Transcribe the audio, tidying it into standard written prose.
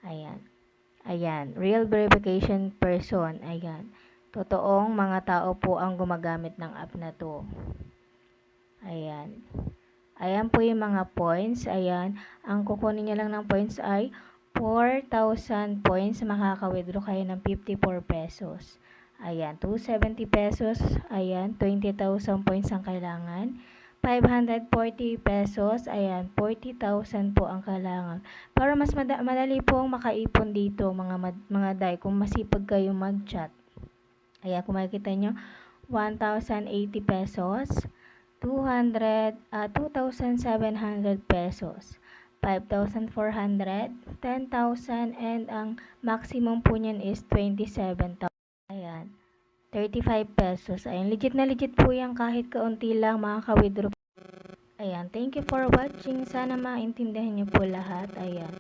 Ayan. Ayan, real verification person. Ayan. Totoong mga tao po ang gumagamit ng app na to. Ayan. Ayan po yung mga points. Ayan. Ang kukunin niya lang ng points ay 4,000 points. Makaka-withdraw kayo ng 54 pesos. Ayan. 270 pesos. Ayan. 20,000 points ang kailangan. 540 pesos. Ayan. 40,000 po ang kailangan. Para mas madali po ang makaipon dito mga day. Kung masipag kayo mag-chat. Ayan. Kung makikita nyo. 1,080 pesos. 2,700 pesos, 5,400, 10,000, and ang maximum po niyan is 27,000. Ayan, 35 pesos. Ayan, legit na legit po yan kahit kaunti lang makaka-withdraw. Ayan, thank you for watching. Sana maintindihan niyo po lahat. Ayan,